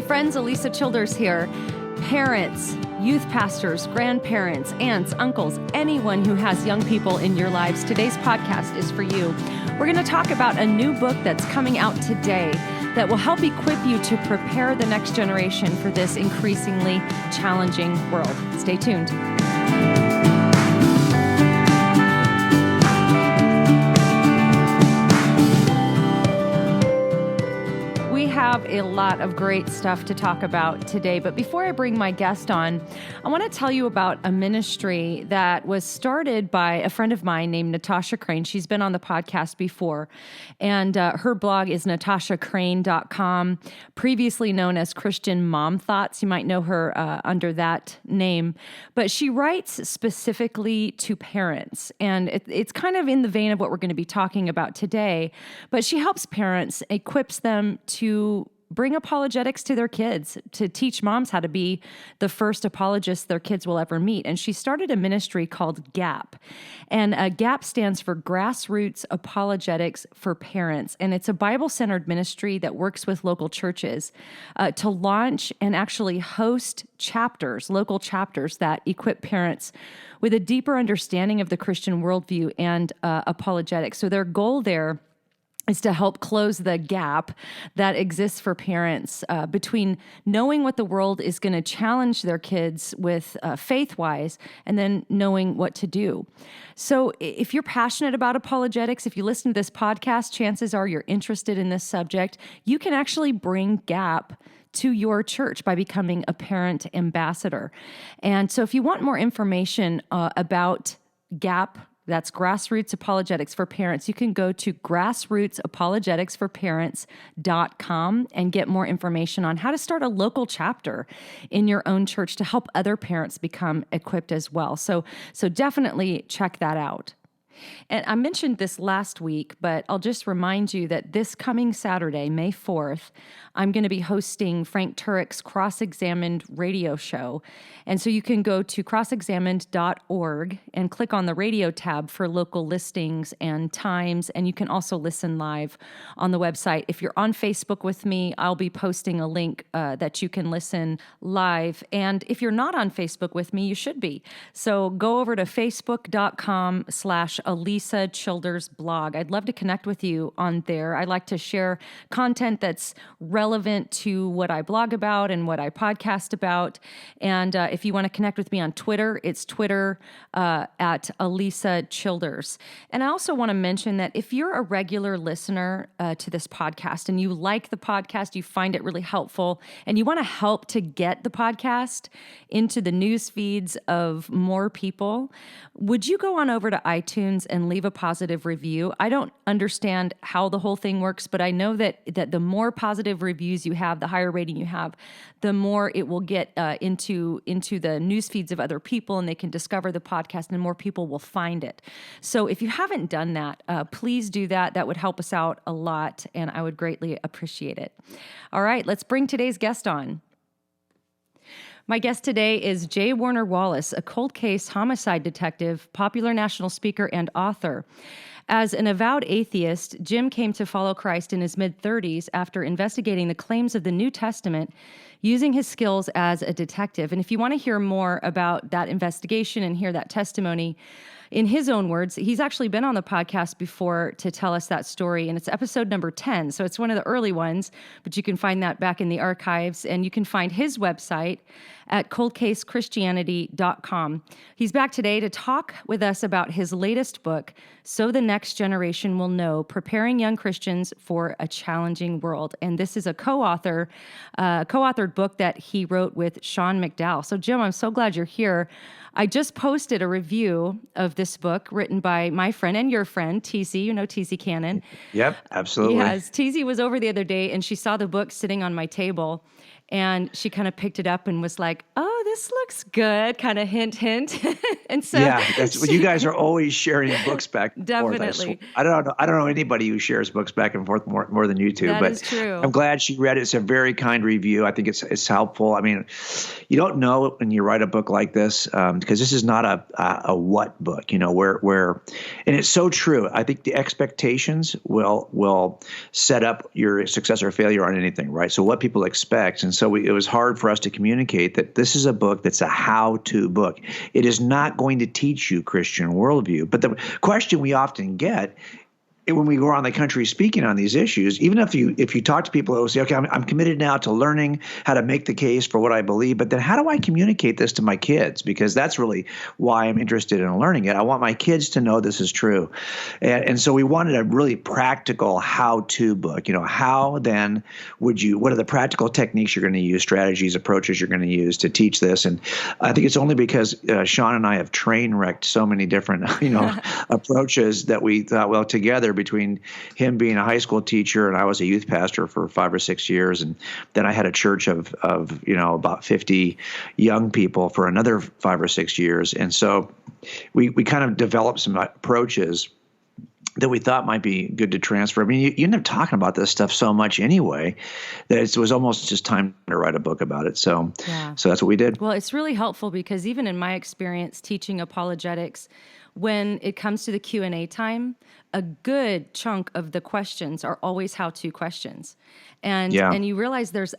Hey friends, Alisa Childers here. Parents, youth pastors, grandparents, aunts, uncles, anyone who has young people in your lives, today's podcast is for you. We're going to talk about a new book that's coming out today that will help equip you to prepare the next generation for this increasingly challenging world. Stay tuned. We have a lot of great stuff to talk about today, but before I bring my guest on, I want to tell you about a ministry that was started by a friend of mine named Natasha Crane. She's been on the podcast before, and her blog is natashacrane.com, previously known as Christian Mom Thoughts. You might know her under that name, but she writes specifically to parents, and it's kind of in the vein of what we're going to be talking about today, but she helps parents, equips them to bring apologetics to their kids, to teach moms how to be the first apologists their kids will ever meet. And she started a ministry called GAP. And GAP stands for Grassroots Apologetics for Parents. And it's a Bible-centered ministry that works with local churches to launch and actually host chapters, local chapters that equip parents with a deeper understanding of the Christian worldview and apologetics. So their goal there is to help close the gap that exists for parents between knowing what the world is going to challenge their kids with faith-wise and then knowing what to do. So if you're passionate about apologetics, if you listen to this podcast, chances are you're interested in this subject. You can actually bring GAP to your church by becoming a parent ambassador. And so if you want more information about GAP, that's Grassroots Apologetics for Parents, you can go to grassrootsapologeticsforparents.com and get more information on how to start a local chapter in your own church to help other parents become equipped as well. So definitely check that out. And I mentioned this last week, but I'll just remind you that this coming Saturday, May 4th, I'm going to be hosting Frank Turek's Cross-Examined radio show. And so you can go to crossexamined.org and click on the radio tab for local listings and times. And you can also listen live on the website. If you're on Facebook with me, I'll be posting a link that you can listen live. And if you're not on Facebook with me, you should be. So go over to facebook.com/Alisa Childers blog. I'd love to connect with you on there. I like to share content that's relevant to what I blog about and what I podcast about. And if you want to connect with me on Twitter, it's Twitter at Alisa Childers. And I also want to mention that if you're a regular listener to this podcast and you like the podcast, you find it really helpful, and you want to help to get the podcast into the news feeds of more people, would you go on over to iTunes and leave a positive review? I don't understand how the whole thing works, but I know that the more positive reviews you have, the higher rating you have, the more it will get into the news feeds of other people, and they can discover the podcast, and more people will find it. So if you haven't done that, please do that. That would help us out a lot, and I would greatly appreciate it. All right, let's bring today's guest on. My guest today is J. Warner Wallace, a cold case homicide detective, popular national speaker, and author. As an avowed atheist, Jim came to follow Christ in his mid-30s after investigating the claims of the New Testament using his skills as a detective. And if you want to hear more about that investigation and hear that testimony, in his own words, he's actually been on the podcast before to tell us that story, and it's episode number 10. So it's one of the early ones, but you can find that back in the archives, and you can find his website at coldcasechristianity.com. He's back today to talk with us about his latest book, So the Next Generation Will Know, Preparing Young Christians for a Challenging World. And this is a co-authored book that he wrote with Sean McDowell. So Jim, I'm so glad you're here. I just posted a review of this book written by my friend and your friend, TC. You know TC Cannon. Yep, absolutely. Yes, TC was over the other day, and she saw the book sitting on my table, and she kind of picked it up and was like, oh, this looks good, kind of hint, hint. And so Yeah, that's what you guys are always sharing books back and forth. definitely. I don't know. I don't know anybody who shares books back and forth more than you two. That But is true. I'm glad she read it. It's a very kind review. I think it's helpful. I mean, you don't know it when you write a book like this because this is not a what book. Where and it's so true. I think the expectations will set up your success or failure on anything, right? So what people expect, and so it was hard for us to communicate that this is a book that's a how-to book. It is not going to teach you Christian worldview. But the question we often get when we go around the country speaking on these issues, even if you talk to people who say, okay, I'm committed now to learning how to make the case for what I believe, but then how do I communicate this to my kids? Because that's really why I'm interested in learning it. I want my kids to know this is true. And so we wanted a really practical how-to book. How then what are the practical techniques you're going to use, strategies, approaches you're going to use to teach this? And I think it's only because Sean and I have train wrecked so many different, approaches that we thought, well, together, between him being a high school teacher and I was a youth pastor for 5 or 6 years, and then I had a church of about 50 young people for another 5 or 6 years, and so we kind of developed some approaches that we thought might be good to transfer. I mean, you end up talking about this stuff so much anyway that it was almost just time to write a book about it. So that's what we did. Well, it's really helpful because even in my experience teaching apologetics, when it comes to the Q&A time, a good chunk of the questions are always how-to questions. And you realize there's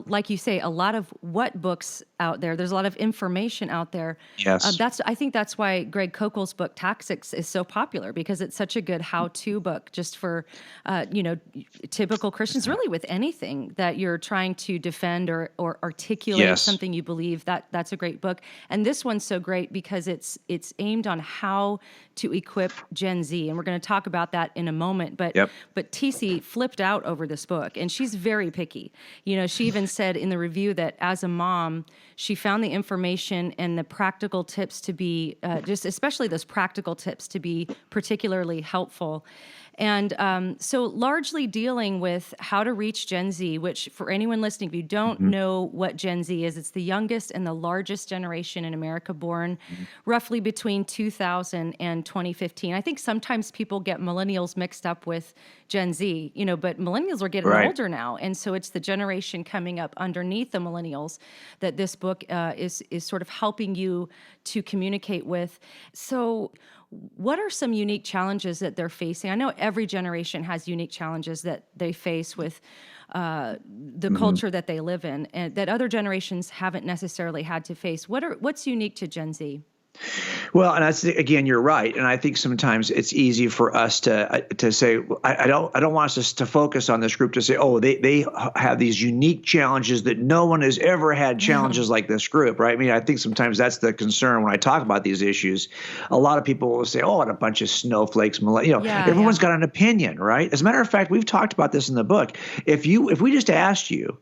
like you say, a lot of what books out there. There's a lot of information out there. Yes. I think that's why Greg Koukল's book Tactics is so popular, because it's such a good how-to book just for typical Christians, really with anything that you're trying to defend or articulate something you believe. That's a great book. And this one's so great because it's aimed on how to equip Gen Z. And we're going to talk about that in a moment. But TC flipped out over this book, and she's very picky. She even said in the review that as a mom, she found the information and the practical tips to be, especially those practical tips to be particularly helpful. And so largely dealing with how to reach Gen Z, which for anyone listening, if you don't know what Gen Z is, it's the youngest and the largest generation in America born roughly between 2000 and 2015. I think sometimes people get millennials mixed up with Gen Z, but millennials are getting older now. And so it's the generation coming up underneath the millennials that this book is sort of helping you to communicate with. So what are some unique challenges that they're facing? I know every generation has unique challenges that they face with the culture that they live in, and that other generations haven't necessarily had to face. What's unique to Gen Z? Well, and that's, again, you're right, and I think sometimes it's easy for us to say, I don't want us to focus on this group to say, oh, they have these unique challenges that no one has ever had challenges like this group, right? I mean, I think sometimes that's the concern when I talk about these issues. A lot of people will say, oh, what a bunch of snowflakes, everyone's got an opinion, right? As a matter of fact, we've talked about this in the book. If we just asked you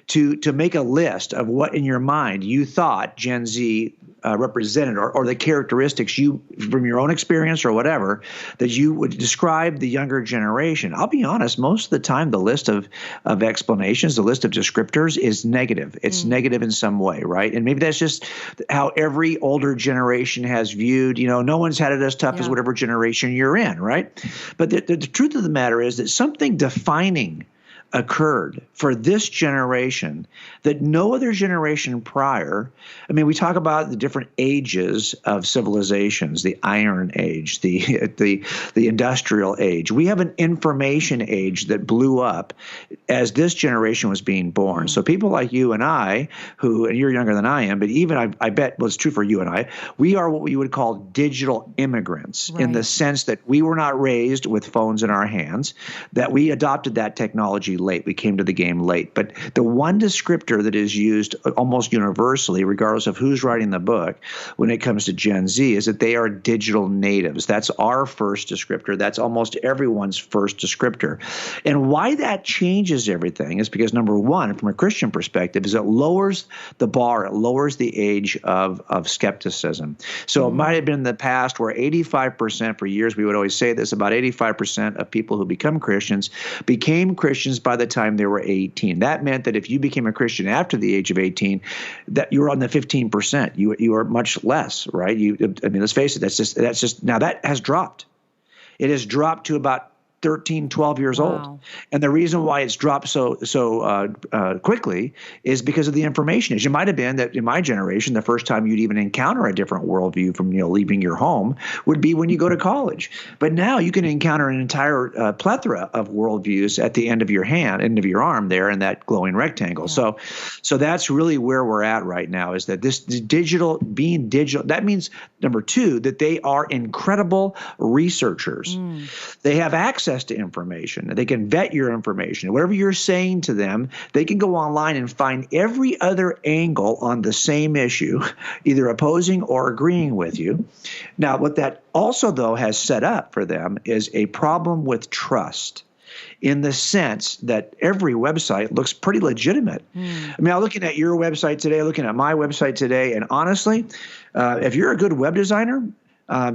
to make a list of what in your mind you thought Gen Z represented, or the characteristics you, from your own experience or whatever, that you would describe the younger generation. I'll be honest, most of the time the list of explanations, the list of descriptors is negative. It's negative in some way, right? And maybe that's just how every older generation has viewed, no one's had it as tough as whatever generation you're in, right? But the truth of the matter is that something defining occurred for this generation that no other generation prior. I mean, we talk about the different ages of civilizations, the Iron Age, the Industrial Age. We have an information age that blew up as this generation was being born. So people like you and I, and you're younger than I am, but even I bet it's true for you and I, we are what we would call digital immigrants, in the sense that we were not raised with phones in our hands, that we adopted that technology late. We came to the game late. But the one descriptor that is used almost universally, regardless of who's writing the book, when it comes to Gen Z, is that they are digital natives. That's our first descriptor. That's almost everyone's first descriptor. And why that changes everything is because, number one, from a Christian perspective, is it lowers the bar. It lowers the age of skepticism. So it might have been in the past where 85%, for years we would always say this, about 85% of people who become Christians became Christians by the time they were 18. That meant that if you became a Christian after the age of 18, that you were on the 15%. You are much less, right? Let's face it, that's just now that has dropped. It has dropped to about 13, 12 years old. And the reason why it's dropped so quickly is because of the information. As you might have been that in my generation, the first time you'd even encounter a different worldview from leaving your home would be when you go to college. But now you can encounter an entire plethora of worldviews at the end of your arm there in that glowing rectangle. Yeah. So that's really where we're at right now, is that this being digital, that means, number two, that they are incredible researchers. They have access to information. They can vet your information. Whatever you're saying to them, they can go online and find every other angle on the same issue, either opposing or agreeing with you. Now, what that also, though, has set up for them is a problem with trust, in the sense that every website looks pretty legitimate. I mean, I'm looking at your website today, looking at my website today, and honestly, if you're a good web designer,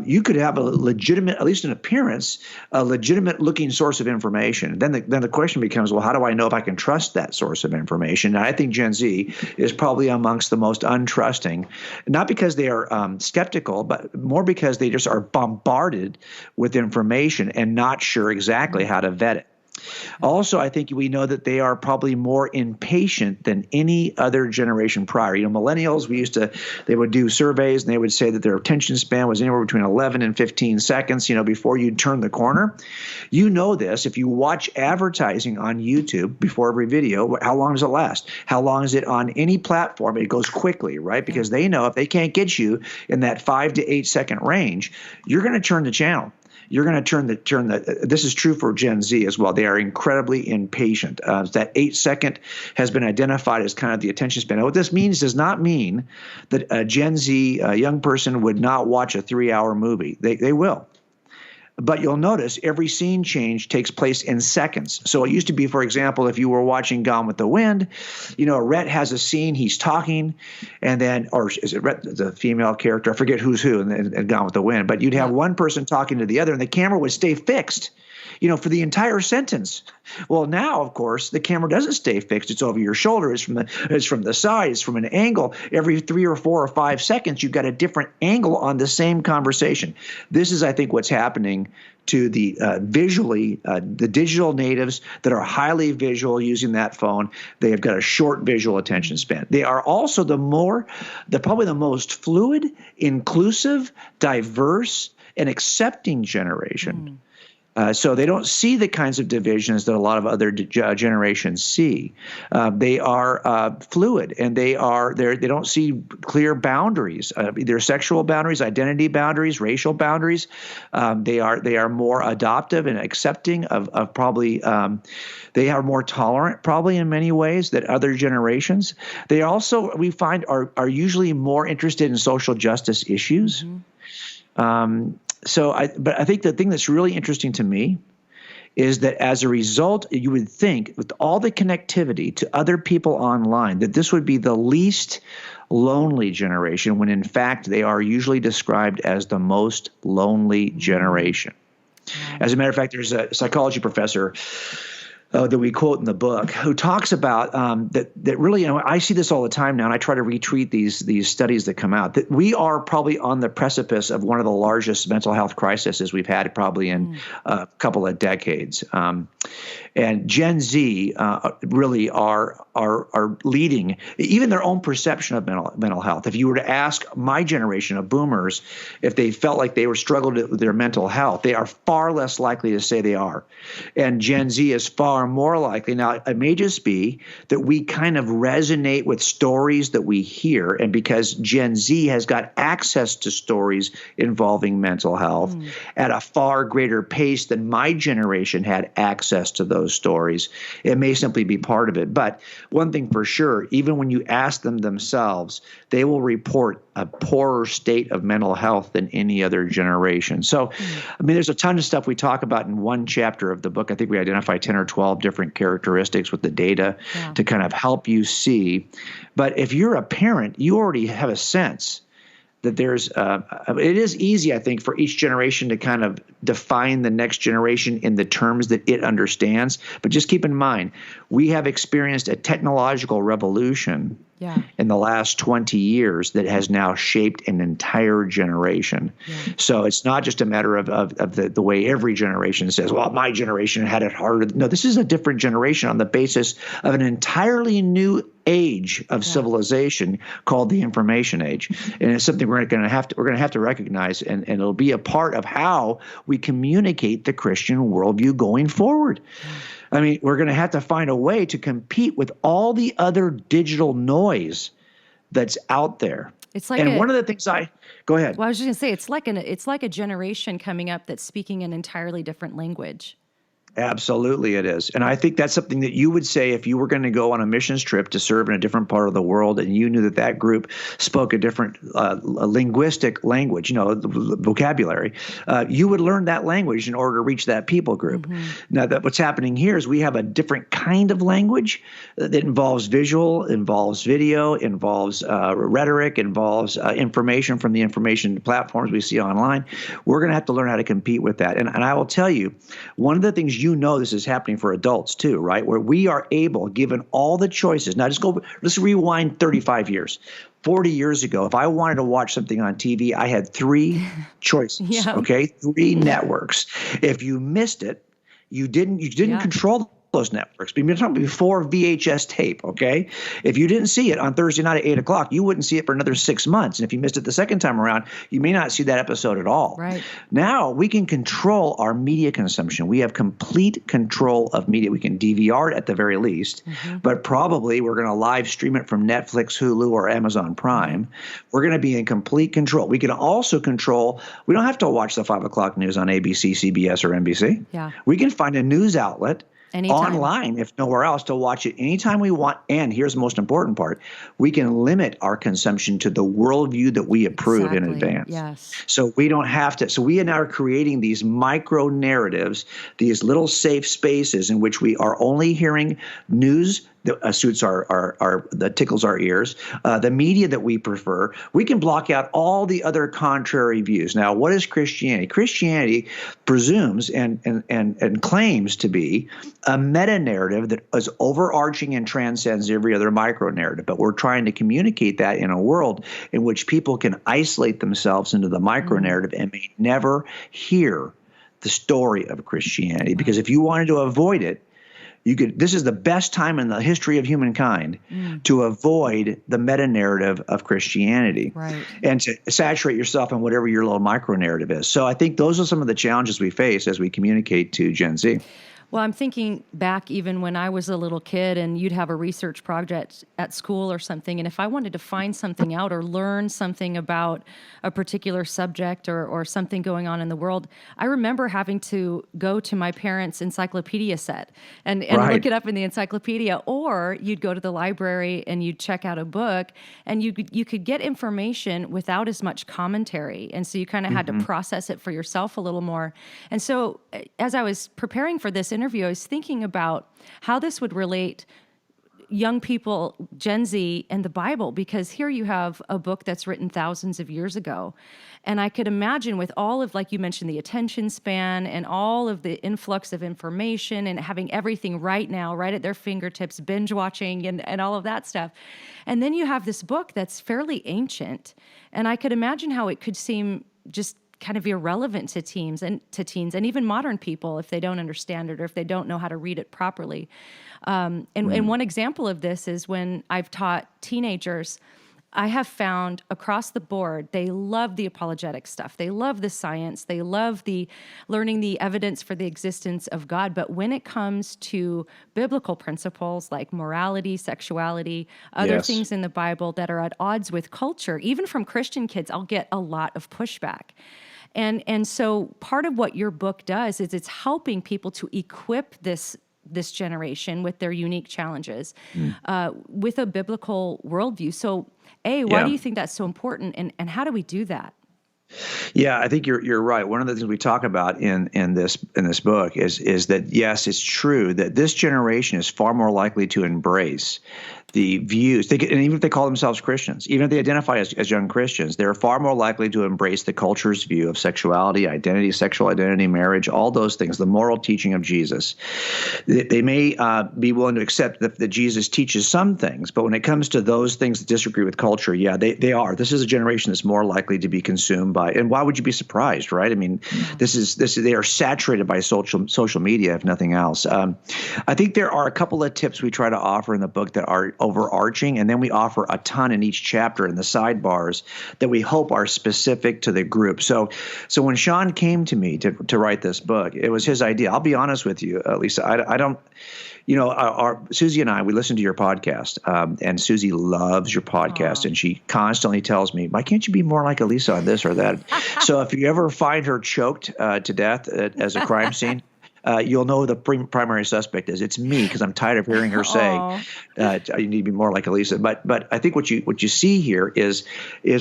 you could have a legitimate, at least in appearance, a legitimate looking source of information. Then the question becomes, well, how do I know if I can trust that source of information? And I think Gen Z is probably amongst the most untrusting, not because they are skeptical, but more because they just are bombarded with information and not sure exactly how to vet it. Also, I think we know that they are probably more impatient than any other generation prior. Millennials, they would do surveys and they would say that their attention span was anywhere between 11 and 15 seconds, before you turn the corner. You know this. If you watch advertising on YouTube before every video, how long does it last? How long is it on any platform? It goes quickly, right? Because they know if they can't get you in that 5 to 8 second range, you're going to turn the channel. You're going to this is true for Gen Z as well. They are incredibly impatient. That 8 second has been identified as kind of the attention span. Now, what this means does not mean that a Gen Z young person would not watch a 3-hour movie. They will. But you'll notice every scene change takes place in seconds. So it used to be, for example, if you were watching Gone with the Wind, Rhett has a scene, he's talking, and then, or is it Rhett, the female character? I forget who's who in Gone with the Wind. But you'd have one person talking to the other, and the camera would stay fixed, for the entire sentence. Well, now, of course, the camera doesn't stay fixed. It's over your shoulder. It's from the side. It's from an angle. Every 3 or 4 or 5 seconds, you've got a different angle on the same conversation. This is, I think, what's happening to the the digital natives that are highly visual using that phone. They have got a short visual attention span. They are also probably the most fluid, inclusive, diverse, and accepting generation. So they don't see the kinds of divisions that a lot of other generations see. They are fluid, and they don't see clear boundaries, either sexual boundaries, identity boundaries, racial boundaries. They are more adoptive and accepting of probably. They are more tolerant, probably in many ways, than other generations. They also, we find, are usually more interested in social justice issues. But I think the thing that's really interesting to me is that as a result, you would think with all the connectivity to other people online that this would be the least lonely generation, when in fact they are usually described as the most lonely generation. As a matter of fact, there's a psychology professor that we quote in the book, who talks about that really, I see this all the time now, and I try to retweet these studies that come out, that we are probably on the precipice of one of the largest mental health crises we've had probably in a couple of decades. And Gen Z really are leading even their own perception of mental health. If you were to ask my generation of boomers if they felt like they were struggling with their mental health, they are far less likely to say they are. And Gen Z is far more likely. Now, it may just be that we kind of resonate with stories that we hear, and because Gen Z has got access to stories involving mental health at a far greater pace than my generation had access to those stories, it may simply be part of it. But one thing for sure, even when you ask them themselves, they will report a poorer state of mental health than any other generation. So, I mean, there's a ton of stuff we talk about in one chapter of the book. I think we identify 10 or 12 different characteristics with the data to kind of help you see. But if you're a parent, you already have a sense that there's it is easy, I think, for each generation to kind of define the next generation in the terms that it understands. But just keep in mind, we have experienced a technological revolution in the last 20 years that has now shaped an entire generation. So it's not just a matter of the way every generation says, well, my generation had it harder. No, this is a different generation on the basis of an entirely new age of civilization called the information age. And it's something we're going to have to recognize, and it'll be a part of how we communicate the Christian worldview going forward. I mean, we're going to have to find a way to compete with all the other digital noise that's out there. It's like one of the things go ahead. Well, I was just going to say, it's like a generation coming up that's speaking an entirely different language. Absolutely it is. And I think that's something that you would say if you were going to go on a missions trip to serve in a different part of the world and you knew that group spoke a different linguistic language, the vocabulary, you would learn that language in order to reach that people group. Now, what's happening here is we have a different kind of language that involves visual, involves video, involves rhetoric, involves information from the information platforms we see online. We're going to have to learn how to compete with that. And I will tell you, one of the things this is happening for adults too, right? Where we are able, given all the choices. Now let's rewind 35 years. 40 years ago, if I wanted to watch something on TV, I had 3 choices, okay? 3 networks. If you missed it, you didn't control those networks. We're talking before VHS tape, okay? If you didn't see it on Thursday night at 8 o'clock, you wouldn't see it for another 6 months. And if you missed it the second time around, you may not see that episode at all. Right. Now we can control our media consumption. We have complete control of media. We can DVR it at the very least, but probably we're going to live stream it from Netflix, Hulu, or Amazon Prime. We're going to be in complete control. We can also control, we don't have to watch the 5 o'clock news on ABC, CBS, or NBC. Yeah. We can find a news outlet anytime. Online, if nowhere else, to watch it anytime we want. And here's the most important part. We can limit our consumption to the worldview that we approve in advance. Yes. So we don't have to. So we now are creating these micro narratives, these little safe spaces in which we are only hearing news that that tickles our ears, the media that we prefer. We can block out all the other contrary views. Now, what is Christianity? Christianity presumes and claims to be a meta-narrative that is overarching and transcends every other micro-narrative. But we're trying to communicate that in a world in which people can isolate themselves into the micro-narrative and may never hear the story of Christianity. Because if you wanted to avoid it, this is the best time in the history of humankind to avoid the meta-narrative of Christianity and to saturate yourself in whatever your little micro-narrative is. So I think those are some of the challenges we face as we communicate to Gen Z. Well, I'm thinking back even when I was a little kid and you'd have a research project at school or something, and if I wanted to find something out or learn something about a particular subject or something going on in the world, I remember having to go to my parents' encyclopedia set and look it up in the encyclopedia, or you'd go to the library and you'd check out a book and you could get information without as much commentary. And so you kind of had to process it for yourself a little more. And so as I was preparing for this interview, I was thinking about how this would relate young people, Gen Z, and the Bible, because here you have a book that's written thousands of years ago. And I could imagine with all of, like you mentioned, the attention span and all of the influx of information and having everything right now, right at their fingertips, binge watching and all of that stuff. And then you have this book that's fairly ancient. And I could imagine how it could seem just kind of irrelevant to teens and even modern people if they don't understand it or if they don't know how to read it properly. And one example of this is when I've taught teenagers, I have found across the board, they love the apologetic stuff. They love the science. They love the learning the evidence for the existence of God. But when it comes to biblical principles like morality, sexuality, other things in the Bible that are at odds with culture, even from Christian kids, I'll get a lot of pushback. And so part of what your book does is it's helping people to equip this generation with their unique challenges with a biblical worldview. So, why do you think that's so important, and how do we do that? Yeah, I think you're right. One of the things we talk about in this book is that yes, it's true that this generation is far more likely to embrace the views, and even if they call themselves Christians, even if they identify as young Christians, they're far more likely to embrace the culture's view of sexuality, identity, sexual identity, marriage, all those things, the moral teaching of Jesus. They may be willing to accept that Jesus teaches some things, but when it comes to those things that disagree with culture, yeah, they are. This is a generation that's more likely to be consumed by, and why would you be surprised, right? I mean, they are saturated by social media, if nothing else. I think there are a couple of tips we try to offer in the book that are overarching, and then we offer a ton in each chapter in the sidebars that we hope are specific to the group. So when Sean came to me to write this book, it was his idea. I'll be honest with you, Lisa. I don't. Susie and I, we listen to your podcast, and Susie loves your podcast, and she constantly tells me, why can't you be more like Alisa on this or that? So if you ever find her choked to death as a crime scene, you'll know the primary suspect is. It's me, because I'm tired of hearing her say, you need to be more like Alisa. But I think what you see here is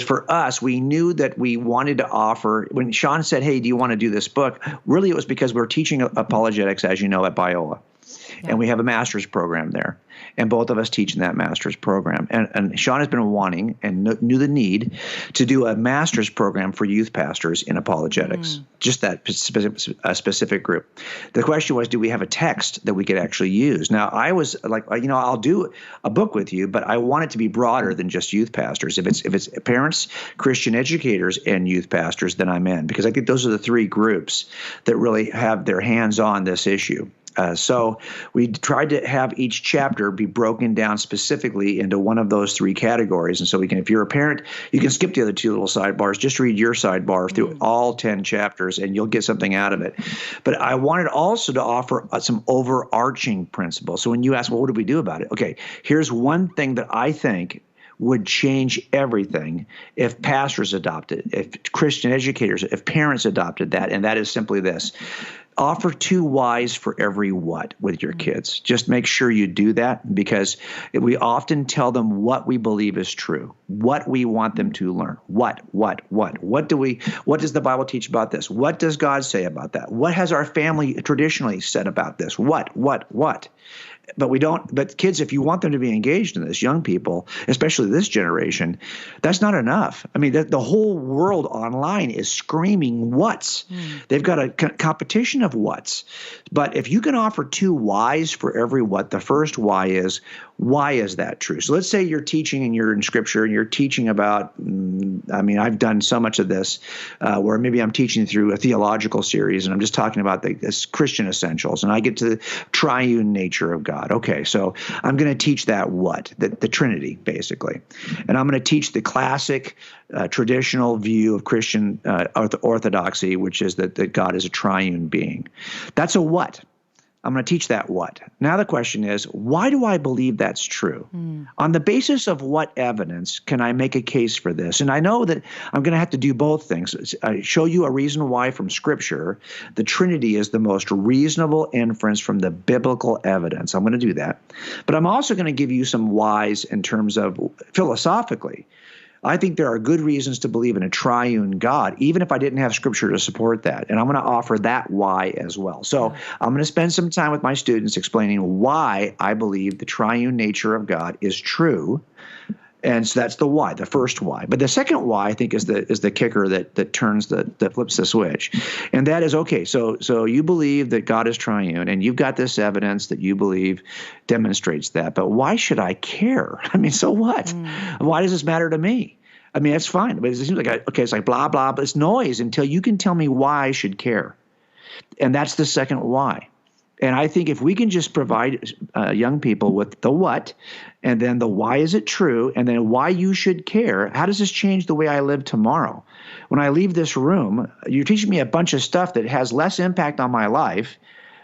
for us, we knew that we wanted to offer, when Sean said, hey, do you want to do this book? Really, it was because we're teaching apologetics, as you know, at Biola. And we have a master's program there, and both of us teach in that master's program. And Sean has been wanting and knew the need to do a master's program for youth pastors in apologetics, just that specific group. The question was, do we have a text that we could actually use? Now, I was like, I'll do a book with you, but I want it to be broader than just youth pastors. If it's parents, Christian educators, and youth pastors, then I'm in, because I think those are the three groups that really have their hands on this issue. So we tried to have each chapter be broken down specifically into one of those three categories. And so if you're a parent, you can skip the other two little sidebars, just read your sidebar through all 10 chapters, and you'll get something out of it. But I wanted also to offer some overarching principles. So when you ask, well, what do we do about it? Okay, here's one thing that I think would change everything if pastors adopted, if Christian educators, if parents adopted that, and that is simply this. Offer 2 whys for every what with your kids. Just make sure you do that, because we often tell them what we believe is true, what we want them to learn. What does the Bible teach about this? What does God say about that? What has our family traditionally said about this? What? But we don't. But kids, if you want them to be engaged in this, young people, especially this generation, that's not enough. I mean, the whole world online is screaming what's. They've got a competition of what's. But if you can offer 2 whys for every what, the first why is that true? So let's say you're teaching and you're in Scripture and you're teaching about. I've done so much of this where maybe I'm teaching through a theological series and I'm just talking about the Christian essentials, and I get to the triune nature of God. Okay, so I'm going to teach that the Trinity, basically. And I'm going to teach the classic traditional view of Christian orthodoxy, which is that God is a triune being. That's a what. I'm going to teach that what. Now the question is, why do I believe that's true? On the basis of what evidence can I make a case for this? And I know that I'm going to have to do both things. I show you a reason why from Scripture the Trinity is the most reasonable inference from the biblical evidence. I'm going to do that. But I'm also going to give you some whys in terms of philosophically. I think there are good reasons to believe in a triune God, even if I didn't have Scripture to support that. And I'm going to offer that why as well. So I'm going to spend some time with my students explaining why I believe the triune nature of God is true. And so that's the why, the first why. But the second why, I think, is the kicker that flips the switch. And that is, okay, so you believe that God is triune, and you've got this evidence that you believe demonstrates that. But why should I care? I mean, so what? Why does this matter to me? I mean, that's fine. But it seems like, it's like blah, blah, but it's noise until you can tell me why I should care. And that's the second why. And I think if we can just provide young people with the what, and then the why is it true, and then why you should care, how does this change the way I live tomorrow? When I leave this room, you're teaching me a bunch of stuff that has less impact on my life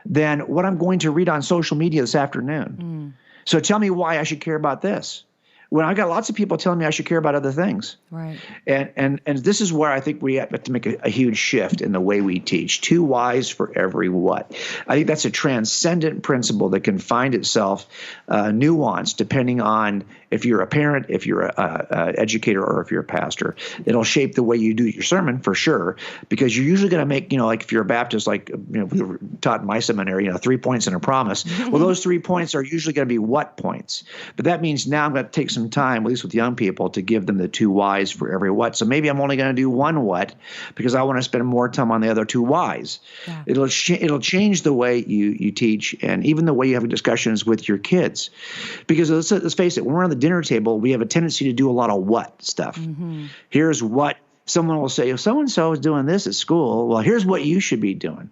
than what I'm going to read on social media this afternoon. So tell me why I should care about this. when I got lots of people telling me I should care about other things. Right. And this is where I think we have to make a huge shift in the way we teach. 2 whys for every what. I think that's a transcendent principle that can find itself nuanced depending on if you're a parent, if you're a educator, or if you're a pastor. It'll shape the way you do your sermon for sure, because you're usually going to make, like if you're a Baptist, like we were taught in my seminary, 3 points and a promise. Well, those 3 points are usually going to be what points. But that means now I'm going to take some time, at least with young people, to give them the 2 whys for every what. So maybe I'm only going to do 1 what because I want to spend more time on the other 2 whys. Yeah. It'll change the way you teach, and even the way you have discussions with your kids. Because let's face it, when we're on the dinner table, we have a tendency to do a lot of what stuff. Here's what someone will say. If so-and-so is doing this at school, well, here's what you should be doing.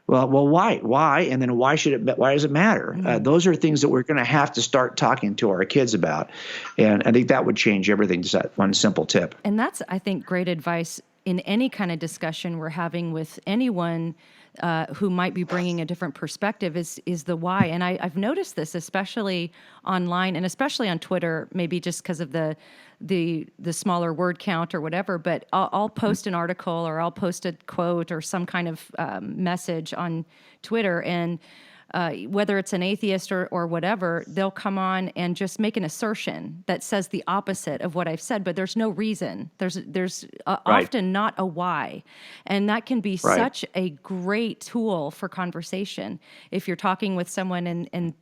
Well, why? And then why does it matter? Those are things that we're going to have to start talking to our kids about. And I think that would change everything, just that one simple tip. And that's, I think, great advice in any kind of discussion we're having with anyone who might be bringing a different perspective is the why. And I've noticed this, especially online and especially on Twitter, maybe just because of the smaller word count or whatever, but I'll post an article or I'll post a quote or some kind of message on Twitter, and whether it's an atheist or whatever, they'll come on and just make an assertion that says the opposite of what I've said, but there's no reason. There's often not a why. And that can be such a great tool for conversation. If you're talking with someone and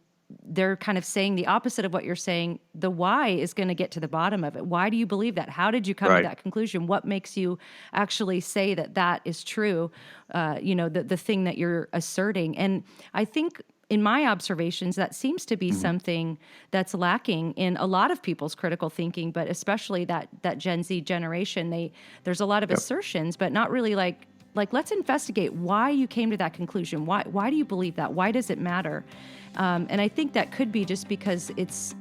they're kind of saying the opposite of what you're saying, the why is going to get to the bottom of it. Why do you believe that? How did you come to that conclusion? What makes you actually say that is true? The thing that you're asserting. And I think in my observations, that seems to be something that's lacking in a lot of people's critical thinking, but especially that Gen Z generation. There's a lot of assertions, but not really like let's investigate why you came to that conclusion. Why do you believe that? Why does it matter? And I think that could be just because it's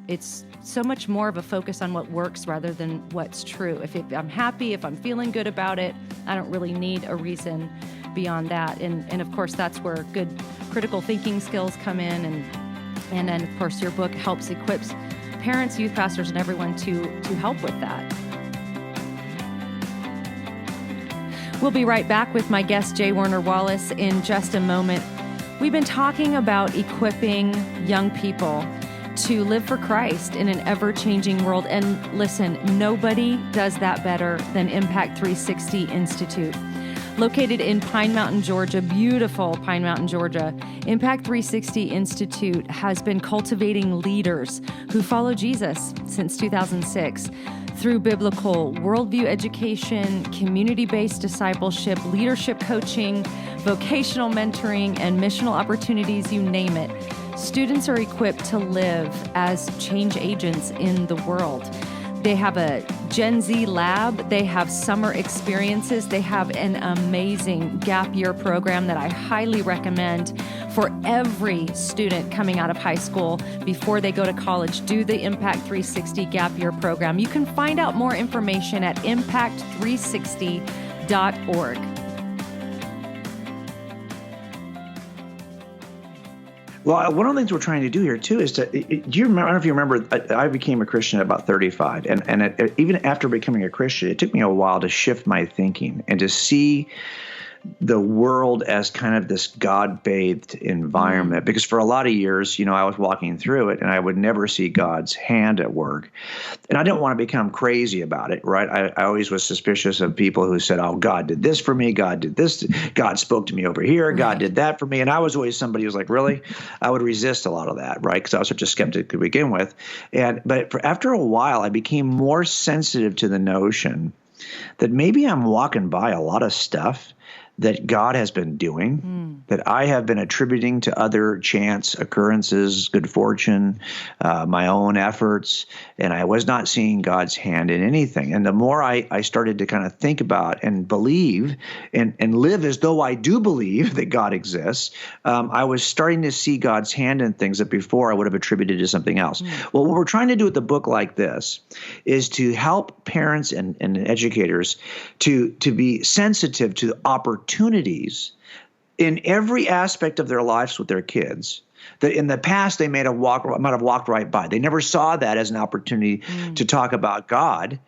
so much more of a focus on what works rather than what's true. If I'm happy, if I'm feeling good about it, I don't really need a reason beyond that. And of course, that's where good critical thinking skills come in. And then, of course, your book equips parents, youth pastors, and everyone to help with that. We'll be right back with my guest, J. Werner Wallace, in just a moment. We've been talking about equipping young people to live for Christ in an ever-changing world. And listen, nobody does that better than Impact 360 Institute. Located in Pine Mountain, Georgia, beautiful Pine Mountain, Georgia, Impact 360 Institute has been cultivating leaders who follow Jesus since 2006. Through biblical worldview education, community-based discipleship, leadership coaching, vocational mentoring, and missional opportunities, you name it, students are equipped to live as change agents in the world. They have a Gen Z lab. They have summer experiences. They have an amazing gap year program that I highly recommend for every student coming out of high school before they go to college. Do the Impact 360 Gap Year program. You can find out more information at impact360.org. Well, one of the things we're trying to do here too is do you remember? I don't know if you remember. I became a Christian at about 35, and even after becoming a Christian, it took me a while to shift my thinking and to see the world as kind of this God-bathed environment. Because for a lot of years, I was walking through it and I would never see God's hand at work. And I didn't want to become crazy about it, right? I always was suspicious of people who said, oh, God did this for me. God did this. God spoke to me over here. God did that for me. And I was always somebody who was like, really? I would resist a lot of that, right? Because I was such a skeptic to begin with. But after a while, I became more sensitive to the notion that maybe I'm walking by a lot of stuff that God has been doing, that I have been attributing to other chance occurrences, good fortune, my own efforts, and I was not seeing God's hand in anything. And the more I started to kind of think about and believe and live as though I do believe that God exists, I was starting to see God's hand in things that before I would have attributed to something else. Well, what we're trying to do with a book like this is to help parents and educators to be sensitive to the opportunities in every aspect of their lives with their kids that in the past they might have walked right by. They never saw that as an opportunity to talk about God.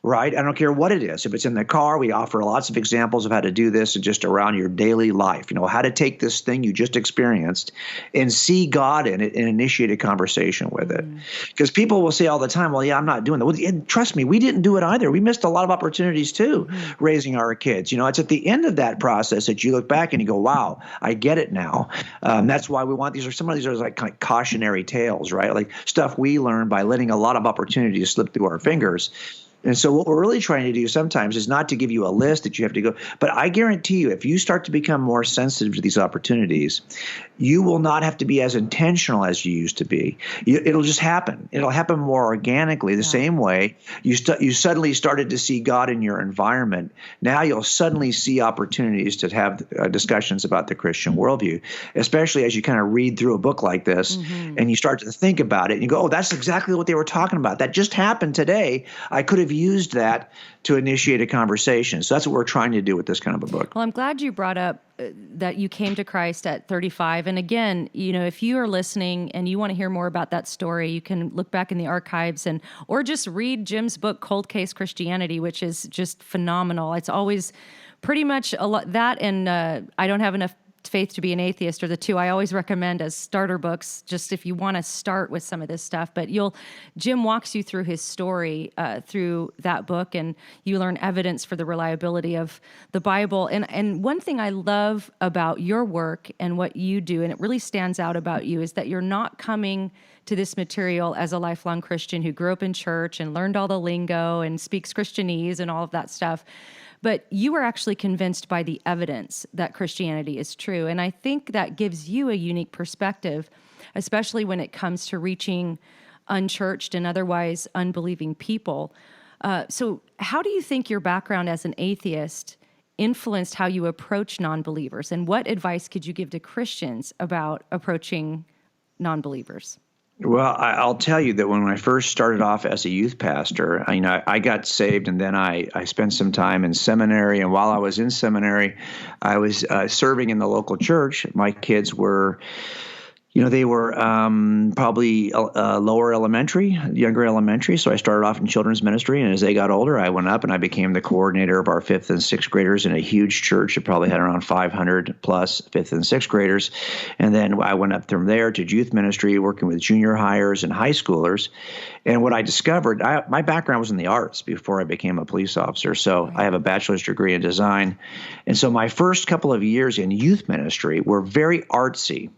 Right? I don't care what it is. If it's in the car, we offer lots of examples of how to do this and just around your daily life. How to take this thing you just experienced and see God in it and initiate a conversation with it. Because people will say all the time, well, yeah, I'm not doing that. Well, trust me, we didn't do it either. We missed a lot of opportunities too, raising our kids. It's at the end of that process that you look back and you go, wow, I get it now. That's why we want some of these are like kind of cautionary tales, right? Like stuff we learn by letting a lot of opportunities slip through our fingers. And so what we're really trying to do sometimes is not to give you a list that you have to go, but I guarantee you, if you start to become more sensitive to these opportunities, you will not have to be as intentional as you used to be. It'll just happen. It'll happen more organically. The same way you suddenly started to see God in your environment. Now you'll suddenly see opportunities to have discussions about the Christian worldview, especially as you kind of read through a book like this and you start to think about it and you go, oh, that's exactly what they were talking about. That just happened today. I could have used that to initiate a conversation. So that's what we're trying to do with this kind of a book. Well, I'm glad you brought up that you came to Christ at 35. And again, if you are listening and you want to hear more about that story, you can look back in the archives or just read Jim's book, Cold Case Christianity, which is just phenomenal. It's always pretty much a lot that and I Don't Have Enough Faith to Be an Atheist are the two I always recommend as starter books, just if you want to start with some of this stuff. But Jim walks you through his story through that book, and you learn evidence for the reliability of the Bible. And one thing I love about your work and what you do, and it really stands out about you, is that you're not coming to this material as a lifelong Christian who grew up in church and learned all the lingo and speaks Christianese and all of that stuff. But you are actually convinced by the evidence that Christianity is true. And I think that gives you a unique perspective, especially when it comes to reaching unchurched and otherwise unbelieving people. So how do you think your background as an atheist influenced how you approach non-believers? And what advice could you give to Christians about approaching non-believers? Well, I'll tell you that when I first started off as a youth pastor, I got saved, and then I spent some time in seminary. And while I was in seminary, I was serving in the local church. My kids were they were probably lower elementary, younger elementary. So I started off in children's ministry. And as they got older, I went up and I became the coordinator of our 5th and 6th graders in a huge church. It probably had around 500 plus 5th and 6th graders. And then I went up from there to youth ministry, working with junior hires and high schoolers. And what I discovered, my background was in the arts before I became a police officer. So I have a bachelor's degree in design. And so my first couple of years in youth ministry were very artsy.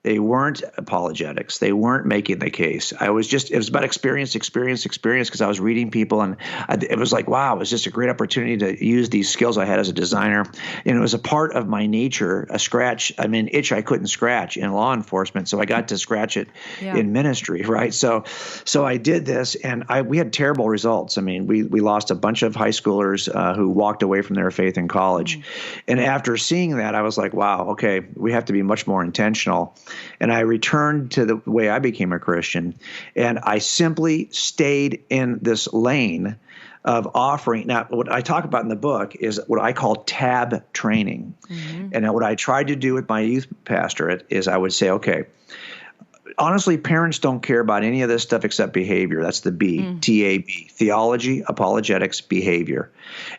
They weren't apologetics. They weren't making the case. It was about experience, because I was reading people, and it was like, wow, it was just a great opportunity to use these skills I had as a designer. And it was a part of my nature, itch I couldn't scratch in law enforcement. So I got to scratch it in ministry, right? So I did this, and we had terrible results. We lost a bunch of high schoolers who walked away from their faith in college. And after seeing that, I was like, wow, okay, we have to be much more intentional. And I returned to the way I became a Christian, and I simply stayed in this lane of offering. Now, what I talk about in the book is what I call tab training. And what I tried to do with my youth pastorate is I would say, okay, honestly, parents don't care about any of this stuff except behavior. That's the B, T-A-B, theology, apologetics, behavior.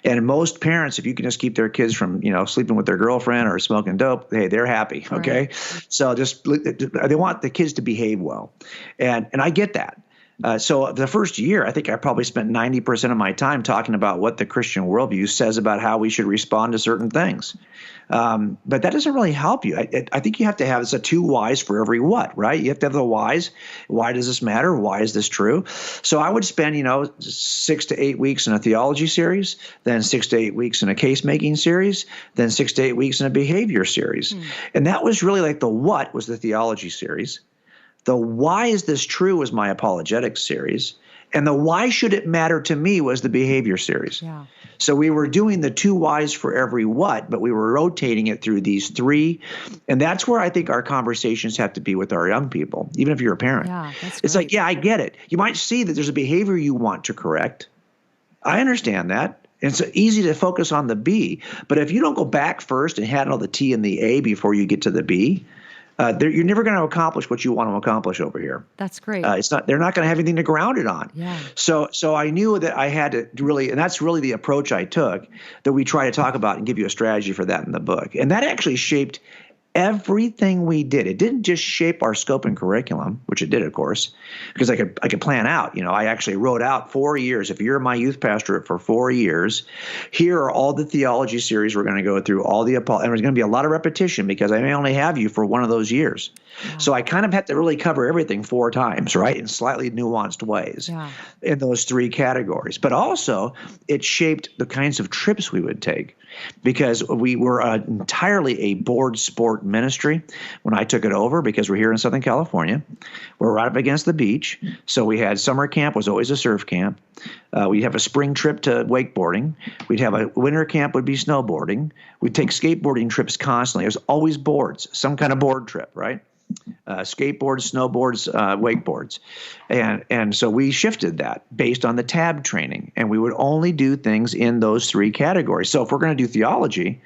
And most parents, if you can just keep their kids from, sleeping with their girlfriend or smoking dope, hey, they're happy, okay? Right. So they want the kids to behave well. And I get that. So the first year, I think I probably spent 90% of my time talking about what the Christian worldview says about how we should respond to certain things. But that doesn't really help you. I think you have to have it's a 2 whys for every what, right? You have to have the whys. Why does this matter? Why is this true? So I would spend, 6 to 8 weeks in a theology series, then 6 to 8 weeks in a case-making series, then 6 to 8 weeks in a behavior series. And that was really like the what was the theology series. The why is this true was my apologetics series. And the why should it matter to me was the behavior series. Yeah. So we were doing the 2 whys for every what, but we were rotating it through these 3. And that's where I think our conversations have to be with our young people, even if you're a parent. Yeah, that's it's great. Like, yeah, I get it. You might see that there's a behavior you want to correct. I understand that. And it's easy to focus on the B. But if you don't go back first and handle the T and the A before you get to the B, you're never going to accomplish what you want to accomplish over here. That's great. It's not. They're not going to have anything to ground it on. Yeah. So I knew that I had to really, and that's really the approach I took. That we try to talk about and give you a strategy for that in the book, and that actually shaped everything we did. It didn't just shape our scope and curriculum, which it did, of course, because I could plan out. I actually wrote out 4 years. If you're my youth pastor for 4 years, here are all the theology series we're going to go through, all the and there's going to be a lot of repetition because I may only have you for one of those years. Yeah. So I kind of had to really cover everything 4 times, right, in slightly nuanced ways in those 3 categories. But also, it shaped the kinds of trips we would take because we were entirely a board sport ministry when I took it over because we're here in Southern California. We're right up against the beach. So we had summer camp was always a surf camp. We'd have a spring trip to wakeboarding. We'd have a winter camp would be snowboarding. We'd take skateboarding trips constantly. There's always boards, some kind of board trip, right? Skateboards, snowboards, wakeboards. And so we shifted that based on the tab training. And we would only do things in those 3 categories. So if we're going to do theology,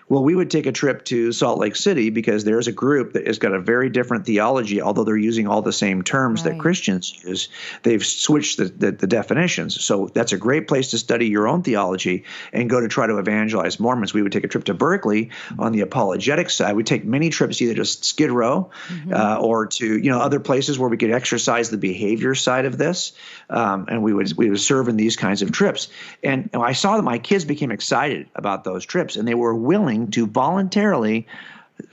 well, we would take a trip to Salt Lake City because there's a group that has got a very different theology, although they're using all the same terms that Christians use. They've switched the definitions. So that's a great place to study your own theology and go to try to evangelize Mormons. We would take a trip to Berkeley on the apologetic side. We'd take many trips either to Skid Row or to other places where we could exercise the behavior side of this. And we would serve in these kinds of trips. And I saw that my kids became excited about those trips, and they were willing to voluntarily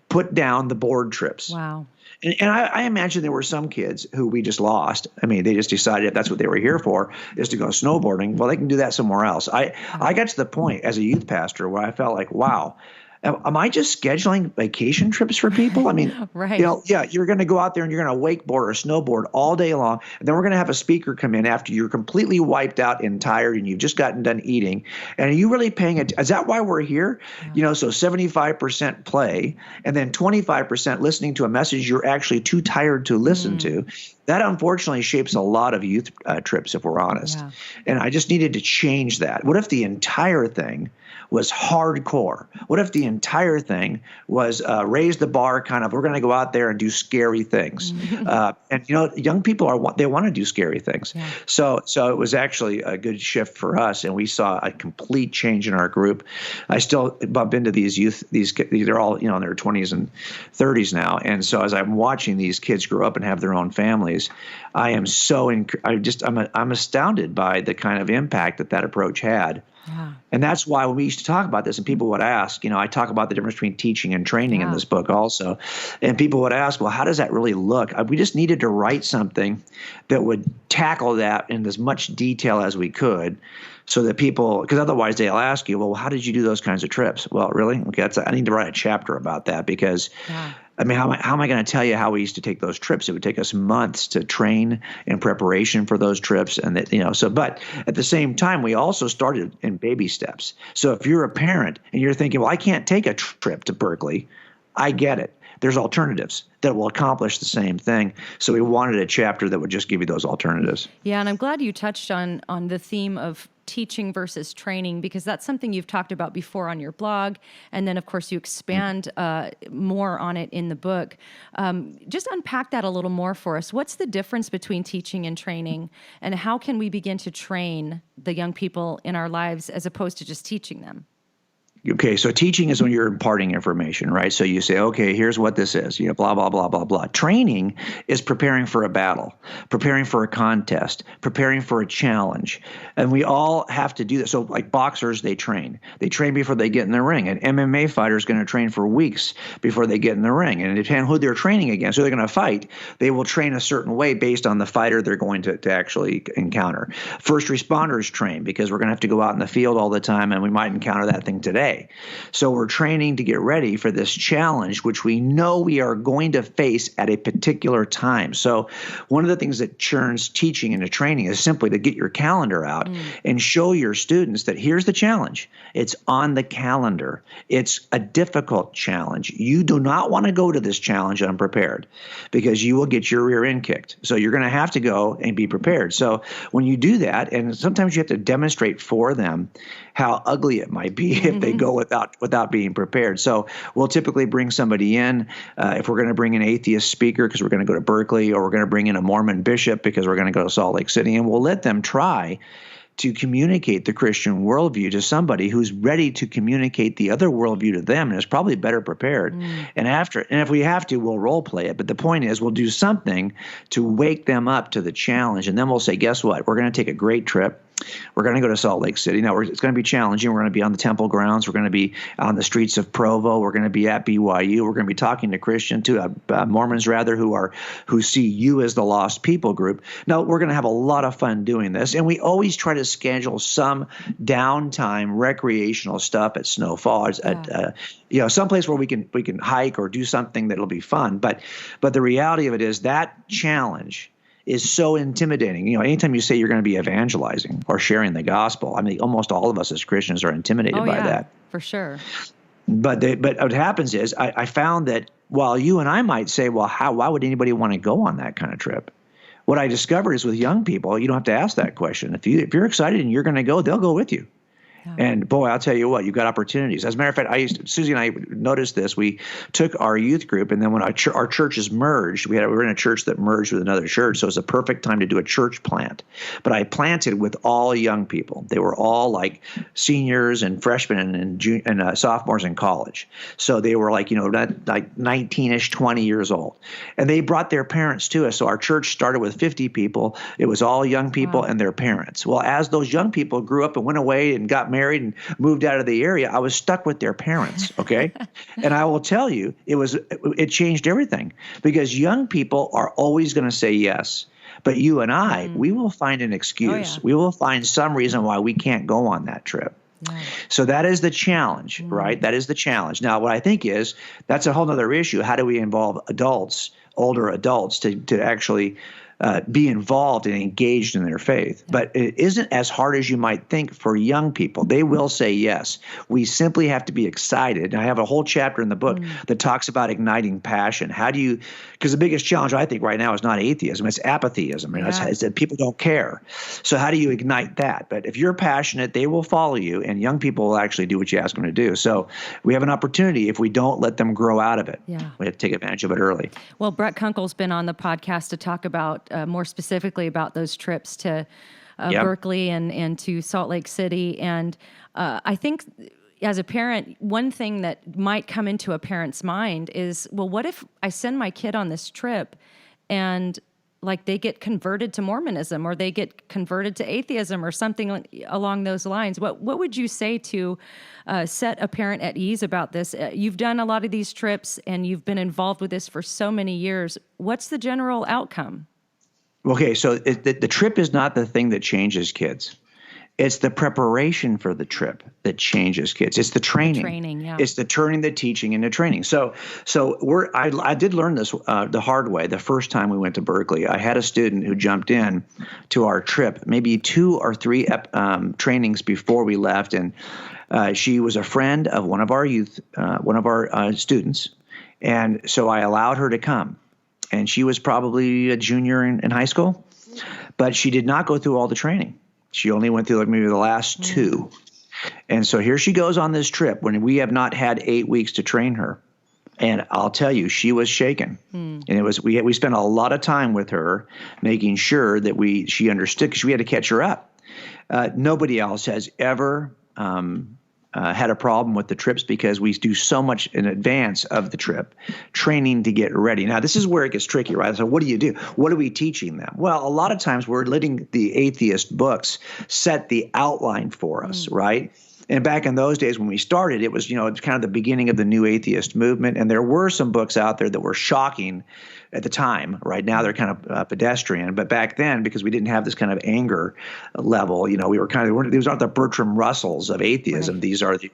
put down the board trips. Wow. And I imagine there were some kids who we just lost. I mean, they just decided if that's what they were here for is to go snowboarding. Well, they can do that somewhere else. I got to the point as a youth pastor where I felt like, wow, am I just scheduling vacation trips for people? I mean, you're going to go out there and you're going to wakeboard or snowboard all day long. And then we're going to have a speaker come in after you're completely wiped out and tired and you've just gotten done eating. And are you really paying attention? Is that why we're here? Yeah. So 75% play and then 25% listening to a message you're actually too tired to listen to. That unfortunately shapes a lot of youth trips, if we're honest. Yeah. And I just needed to change that. What if the entire thing was hardcore? What if the entire thing was raise the bar kind of, we're going to go out there and do scary things. And young people they want to do scary things. Yeah. So it was actually a good shift for us, and we saw a complete change in our group. I still bump into these youth, they're all in their 20s and 30s now. And so as I'm watching these kids grow up and have their own families, I am I'm astounded by the kind of impact that approach had. Yeah. And that's why when we used to talk about this and people would ask, I talk about the difference between teaching and training in this book also. And people would ask, well, how does that really look? We just needed to write something that would tackle that in as much detail as we could so that people, because otherwise they'll ask you, well, how did you do those kinds of trips? Well, really? Okay, I need to write a chapter about that because I mean, how am I going to tell you how we used to take those trips? It would take us months to train in preparation for those trips. And but at the same time, we also started in baby steps. So if you're a parent and you're thinking, well, I can't take a trip to Berkeley, I get it. There's alternatives that will accomplish the same thing. So we wanted a chapter that would just give you those alternatives. Yeah, and I'm glad you touched on the theme of teaching versus training, because that's something you've talked about before on your blog. And then, of course, you expand more on it in the book. Just unpack that a little more for us. What's the difference between teaching and training? And how can we begin to train the young people in our lives as opposed to just teaching them? Okay, so teaching is when you're imparting information, right? So you say, okay, here's what this is, blah, blah, blah, blah, blah. Training is preparing for a battle, preparing for a contest, preparing for a challenge. And we all have to do that. So like boxers, they train. They train before they get in the ring. An MMA fighter is going to train for weeks before they get in the ring. And it depends who they're training against, who they're going to fight. They will train a certain way based on the fighter they're going to actually encounter. First responders train because we're going to have to go out in the field all the time, and we might encounter that thing today. So we're training to get ready for this challenge, which we know we are going to face at a particular time. So one of the things that churns teaching into training is simply to get your calendar out and show your students that here's the challenge. It's on the calendar. It's a difficult challenge. You do not want to go to this challenge unprepared because you will get your rear end kicked. So you're going to have to go and be prepared. So when you do that, and sometimes you have to demonstrate for them how ugly it might be if they go without being prepared. So we'll typically bring somebody in if we're going to bring an atheist speaker because we're going to go to Berkeley, or we're going to bring in a Mormon bishop because we're going to go to Salt Lake City, and we'll let them try to communicate the Christian worldview to somebody who's ready to communicate the other worldview to them and is probably better prepared. And if we have to, we'll role play it. But the point is, we'll do something to wake them up to the challenge. And then we'll say, guess what? We're going to take a great trip. We're going to go to Salt Lake City. Now, it's going to be challenging. We're going to be on the temple grounds. We're going to be on the streets of Provo. We're going to be at BYU. We're going to be talking to Mormons rather, who see you as the lost people group. Now, we're going to have a lot of fun doing this, and we always try to schedule some downtime, recreational stuff at Snowfall, someplace where we can hike or do something that'll be fun. But the reality of it is that challenge is so intimidating. Anytime you say you're going to be evangelizing or sharing the gospel, I mean, almost all of us as Christians are intimidated by that. For sure. But what happens is I found that while you and I might say, well, why would anybody want to go on that kind of trip? What I discovered is with young people, you don't have to ask that question. If you're excited and you're going to go, they'll go with you. And boy, I'll tell you what, you've got opportunities. As a matter of fact, Susie and I noticed this. We took our youth group, and then when our churches merged, we were in a church that merged with another church, so it was a perfect time to do a church plant. But I planted with all young people. They were all like seniors and freshmen and sophomores in college. So they were like 19-ish, 20 years old. And they brought their parents to us. So our church started with 50 people. It was all young people and their parents. Well, as those young people grew up and went away and got married and moved out of the area, I was stuck with their parents, okay? And I will tell you, it changed everything, because young people are always going to say yes. But you and I, we will find an excuse. We will find some reason why we can't go on that trip. So that is the challenge, right? That is the challenge. Now, what I think is that's a whole other issue. How do we involve adults, older adults, to actually be involved and engaged in their faith? But it isn't as hard as you might think for young people. They will say yes. We simply have to be excited. And I have a whole chapter in the book that talks about igniting passion. Because the biggest challenge I think right now is not atheism, it's apatheism. It's that people don't care. So how do you ignite that? But if you're passionate, they will follow you, and young people will actually do what you ask them to do. So we have an opportunity if we don't let them grow out of it. We have to take advantage of it early. Well, Brett Kunkel's been on the podcast to talk about more specifically about those trips to Berkeley and to Salt Lake City. And I think as a parent, one thing that might come into a parent's mind is, well, what if I send my kid on this trip and like they get converted to Mormonism, or they get converted to atheism, or something along those lines? What would you say to set a parent at ease about this? You've done a lot of these trips and you've been involved with this for so many years. What's the general outcome? Okay, so the trip is not the thing that changes kids. It's the preparation for the trip that changes kids. It's the training. It's the turning the teaching into training. So I did learn this the hard way. The first time we went to Berkeley, I had a student who jumped in to our trip, maybe 2 or 3 trainings before we left, and she was a friend of one of our students, and so I allowed her to come. And she was probably a junior in high school, but she did not go through all the training. She only went through maybe the last 2. And so here she goes on this trip when we have not had 8 weeks to train her. And I'll tell you, she was shaken. And it was we spent a lot of time with her making sure that she understood, because we had to catch her up. Nobody else has ever had a problem with the trips, because we do so much in advance of the trip, training to get ready. Now, this is where it gets tricky, right? So what do you do? What are we teaching them? Well, a lot of times we're letting the atheist books set the outline for us, right? And back in those days when we started, it was, it's kind of the beginning of the new atheist movement. And there were some books out there that were shocking at the time. Right now they're kind of pedestrian, but back then, because we didn't have this kind of anger level, we were these aren't the Bertram Russells of atheism. Right. These are the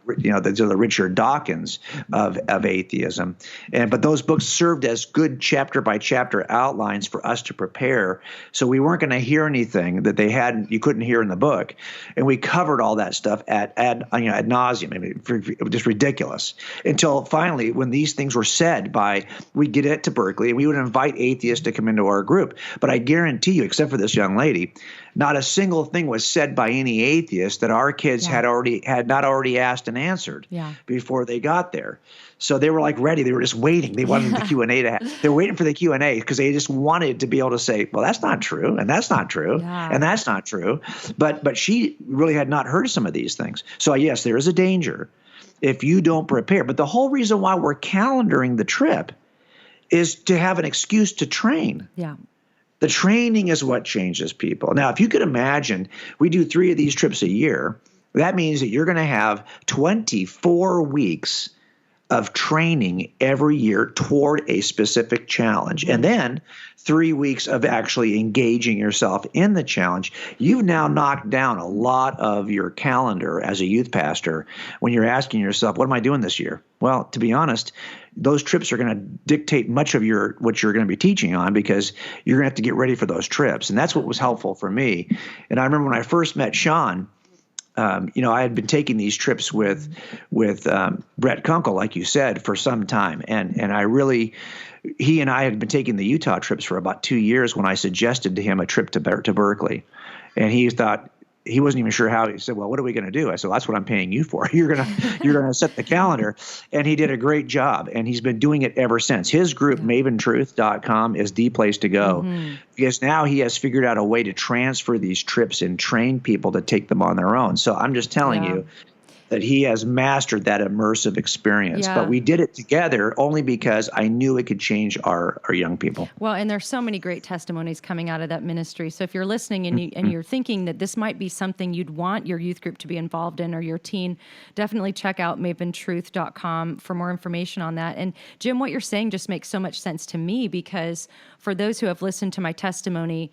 Richard Dawkins of atheism. But those books served as good chapter by chapter outlines for us to prepare. So we weren't going to hear anything that you couldn't hear in the book. And we covered all that stuff ad nauseum. I mean, it was just ridiculous, until finally, when these things were said we'd get it to Berkeley, and we would invite atheists to come into our group. But I guarantee you, except for this young lady, not a single thing was said by any atheist that our kids had not already asked and answered before they got there. So they were like ready. They were just waiting. They wanted the Q&A to happen. They were waiting for the Q&A because they just wanted to be able to say, well, that's not true, and that's not true, and that's not true. But she really had not heard some of these things. So yes, there is a danger if you don't prepare. But the whole reason why we're calendaring the trip is to have an excuse to train. Yeah. The training is what changes people. Now, if you could imagine, we do 3 of these trips a year. That means that you're going to have 24 weeks of training every year toward a specific challenge. And then 3 weeks of actually engaging yourself in the challenge. You've now knocked down a lot of your calendar as a youth pastor when you're asking yourself, what am I doing this year? Well, to be honest, those trips are going to dictate much of what you're going to be teaching on, because you're going to have to get ready for those trips. And that's what was helpful for me. And I remember when I first met Sean, I had been taking these trips with Brett Kunkel, like you said, for some time. And he and I had been taking the Utah trips for about 2 years when I suggested to him a trip to Berkeley. And he thought, he wasn't even sure how. He said, well, what are we going to do? I said, well, that's what I'm paying you for. You're going to set the calendar. And he did a great job. And he's been doing it ever since. His group, maventruth.com, is the place to go, because now he has figured out a way to transfer these trips and train people to take them on their own. So I'm just telling you that he has mastered that immersive experience. But we did it together only because I knew it could change our young people. Well, and there's so many great testimonies coming out of that ministry. So if you're listening and you're thinking that this might be something you'd want your youth group to be involved in, or your teen, definitely check out maventruth.com for more information on that. And Jim, what you're saying just makes so much sense to me, because for those who have listened to my testimony,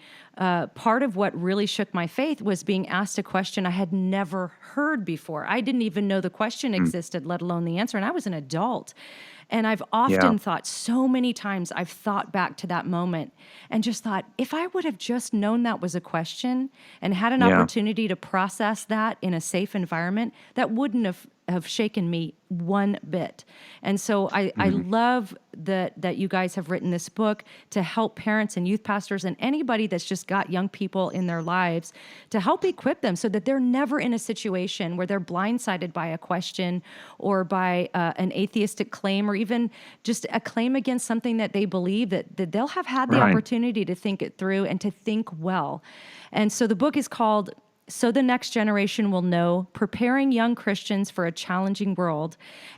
part of what really shook my faith was being asked a question I had never heard before. I didn't even know the question existed, let alone the answer. And I was an adult. And I've often thought, so many times I've thought back to that moment and just thought, if I would have just known that was a question and had an opportunity to process that in a safe environment, that wouldn't have shaken me one bit. And so I love that you guys have written this book to help parents and youth pastors and anybody that's just got young people in their lives, to help equip them so that they're never in a situation where they're blindsided by a question or by an atheistic claim, or even just a claim against something that they believe, that they'll have had the opportunity to think it through and to think well. And so the book is called So the Next Generation Will Know, Preparing Young Christians for a Challenging World.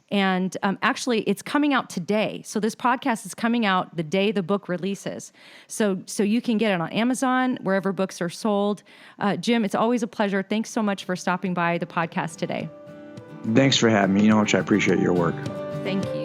And actually, it's coming out today. So this podcast is coming out the day the book releases. So you can get it on Amazon, wherever books are sold. Jim, it's always a pleasure. Thanks so much for stopping by the podcast today. Thanks for having me. You know how much I appreciate your work. Thank you.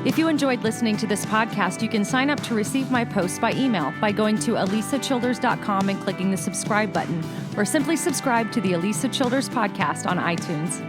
If you enjoyed listening to this podcast, you can sign up to receive my posts by email by going to alisachilders.com and clicking the subscribe button, or simply subscribe to the Alisa Childers podcast on iTunes.